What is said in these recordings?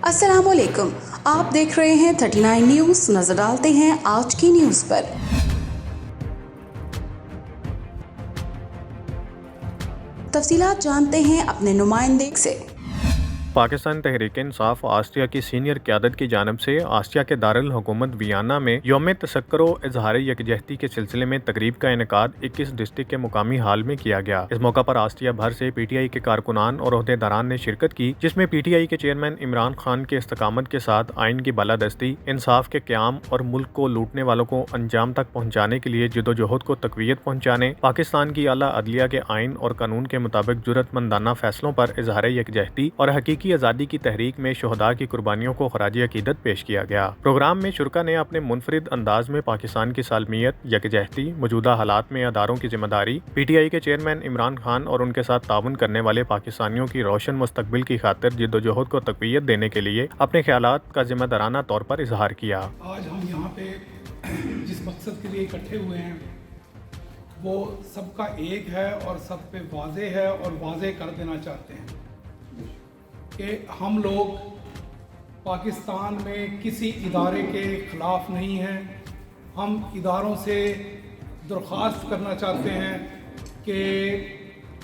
السلام علیکم، آپ دیکھ رہے ہیں 39 نیوز۔ نظر ڈالتے ہیں آج کی نیوز پر۔ تفصیلات جانتے ہیں اپنے نمائندے سے۔ پاکستان تحریک انصاف آسٹریا کی سینئر قیادت کی جانب سے آسٹریا کے دارالحکومت ویانا میں یوم تذکر و اظہار یکجہتی کے سلسلے میں تقریب کا انعقاد 21 ڈسٹرکٹ کے مقامی ہال میں کیا گیا۔ اس موقع پر آسٹریا بھر سے پی ٹی آئی کے کارکنان اور عہدیداران نے شرکت کی، جس میں پی ٹی آئی کے چیئرمین عمران خان کے استقامت کے ساتھ آئین کی بالادستی، انصاف کے قیام اور ملک کو لوٹنے والوں کو انجام تک پہنچانے کے لیے جدوجہد کو تقویت پہنچانے، پاکستان کی اعلیٰ عدلیہ کے آئین اور قانون کے مطابق جرأت مندانہ فیصلوں پر اظہار یکجہتی اور حقیقی آزادی کی تحریک میں شہداء کی قربانیوں کو خراج عقیدت پیش کیا گیا۔ پروگرام میں شرکاء نے اپنے منفرد انداز میں پاکستان کی سالمیت، یکجہتی، موجودہ حالات میں اداروں کی ذمہ داری، پی ٹی آئی کے چیئرمین عمران خان اور ان کے ساتھ تعاون کرنے والے پاکستانیوں کی روشن مستقبل کی خاطر جدوجہد کو تقویت دینے کے لیے اپنے خیالات کا ذمہ دارانہ طور پر اظہار کیا۔ آج ہم یہاں پہ جس مقصد کے لیے اکٹھے ہوئے ہیں وہ سب کا ایک ہے اور سب پہ واضح ہے، اور واضح کر دینا چاہتے ہیں کہ ہم لوگ پاکستان میں کسی ادارے کے خلاف نہیں ہیں۔ ہم اداروں سے درخواست کرنا چاہتے ہیں کہ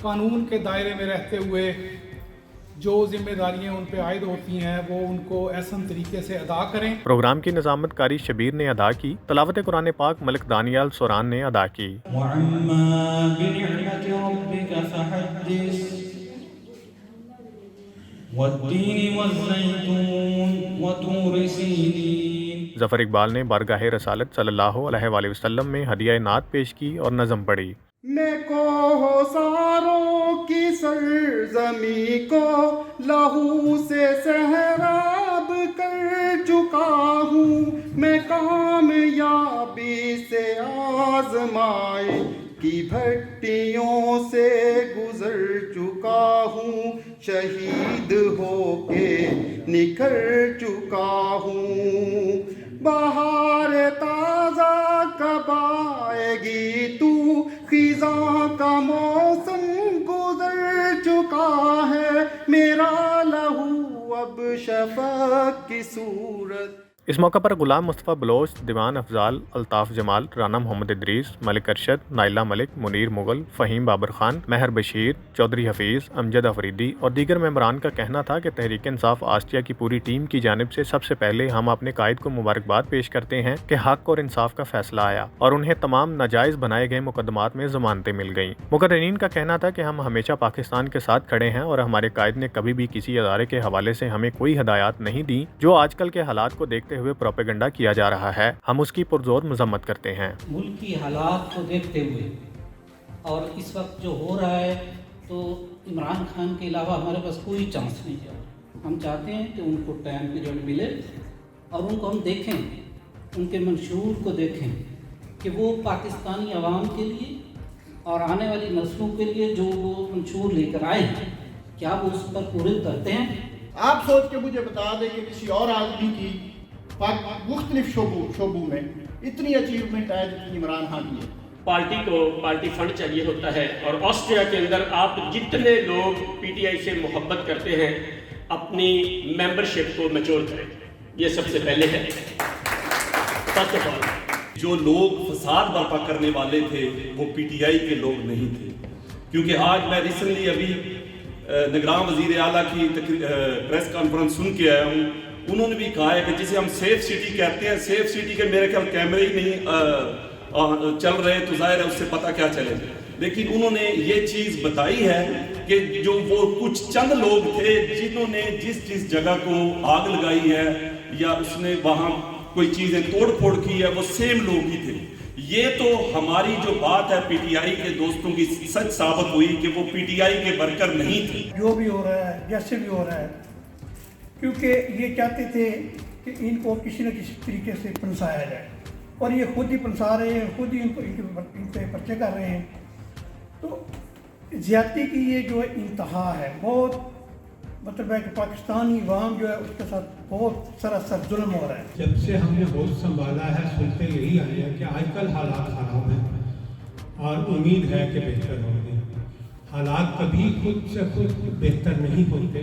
قانون کے دائرے میں رہتے ہوئے جو ذمہ داریاں ان پہ عائد ہوتی ہیں وہ ان کو احسن طریقے سے ادا کریں۔ پروگرام کی نظامت کاری شبیر نے ادا کی، تلاوت قرآن پاک ملک دانیال سوران نے ادا کی۔ وَعَمَّا بِنِعْمَةِ رَبِّكَ فَحَدِّثْ وَالتِّينِ وَالزَّيْتُونِ وَطُورِ سِينِينَ۔ ظفر اقبال نے بارگاہ رسالت صلی اللہ علیہ وآلہ وسلم میں ہدیہ نعت پیش کی اور نظم پڑھی۔ میں کوثروں کی سرزمی کو لہو سے سہراب کر چکا ہوں، میں کامیابی سے آزمائی کی بھٹیوں سے گزر چکا ہوں، شہید ہو کے نکھر چکا ہوں۔ بہار تازہ کب آئے گی تو، خزاں کا موسم گزر چکا ہے، میرا لہو اب شفق کی صورت۔ اس موقع پر غلام مصطفیٰ بلوچ، دیوان افضال، الطاف جمال، رانا محمد ادریس، ملک ارشد، نائلہ ملک، منیر مغل، فہیم بابر خان، مہر بشیر، چودھری حفیظ، امجد افریدی اور دیگر ممبران کا کہنا تھا کہ تحریک انصاف آسٹریا کی پوری ٹیم کی جانب سے سب سے پہلے ہم اپنے قائد کو مبارکباد پیش کرتے ہیں کہ حق اور انصاف کا فیصلہ آیا اور انہیں تمام ناجائز بنائے گئے مقدمات میں ضمانتیں مل گئیں۔ مقررین کا کہنا تھا کہ ہم ہمیشہ پاکستان کے ساتھ کھڑے ہیں اور ہمارے قائد نے کبھی بھی کسی ادارے کے حوالے سے ہمیں کوئی ہدایات نہیں دیں جو آج کل کے حالات کو دیکھتے ہوئے پروپیگنڈا کیا جا رہا ہے، ہم اس کی پرزور مذمت کرتے ہیں۔ ملک کی حالات کو دیکھتے ہوئے اور اس وقت جو ہو رہا ہے تو عمران خان کے علاوہ ہمارے پاس کوئی چانس نہیں ہے۔ ہم چاہتے ہیں کہ ان کو ٹائم پیریڈ ملے اور ان کو ہم دیکھیں، ان کے منشور کو دیکھیں کہ وہ پاکستانی عوام کے لیے اور آنے والی نسلوں کے لیے جو وہ منشور لے کر آئے ہیں کیا وہ اس پر پورے کرتے ہیں۔ آپ سوچ کے مجھے بتا دیں کہ کسی اور آدمی کی مختلف شعبوں میں اتنی اچیومنٹ ہے جتنی عمران خان کی ہے۔ پارٹی کو پارٹی فنڈ چاہیے ہوتا ہے، اور آسٹریا کے اندر آپ جتنے لوگ پی ٹی آئی سے محبت کرتے ہیں اپنی ممبرشپ کو میچور کریں، یہ سب سے پہلے ہے۔ فرسٹ آف آل جو لوگ فساد برپا کرنے والے تھے وہ پی ٹی آئی کے لوگ نہیں تھے، کیونکہ آج میں ریسنٹلی ابھی نگراں وزیر اعلیٰ کی پریس کانفرنس سن کے آیا ہوں، انہوں نے بھی کہا ہے کہ جسے ہم سیف سٹی کہتے ہیں، سیف سٹی کے میرے خیال کیمرے ہی نہیں چل رہے تو ظاہر ہے اس سے پتہ کیا چلے، لیکن انہوں نے یہ چیز بتائی ہے کہ جو وہ کچھ چند لوگ تھے جنہوں نے جس جگہ کو آگ لگائی ہے یا اس نے وہاں کوئی چیزیں توڑ پھوڑ کی ہے وہ سیم لوگ ہی تھے۔ یہ تو ہماری جو بات ہے پی ٹی آئی کے دوستوں کی سچ ثابت ہوئی کہ وہ پی ٹی آئی کے ورکر نہیں تھے۔ جو بھی ہو رہا ہے جیسے بھی ہو رہا ہے، کیونکہ یہ چاہتے تھے کہ ان کو کسی نہ کسی طریقے سے پنسایا جائے، اور یہ خود ہی پنسا رہے ہیں، خود ہی ان پہ پرچے کر رہے ہیں۔ تو زیادتی کی یہ جو انتہا ہے، بہت مطلب ہے کہ پاکستانی عوام جو ہے اس کے ساتھ بہت سراسر ظلم ہو رہا ہے۔ جب سے ہم نے ہوش سنبھالا ہے سنتے یہی آئے ہیں کہ آج کل حالات خراب ہیں اور امید ہے کہ بہتر ہوں گے۔ حالات کبھی خود سے خود بہتر نہیں ہوتے،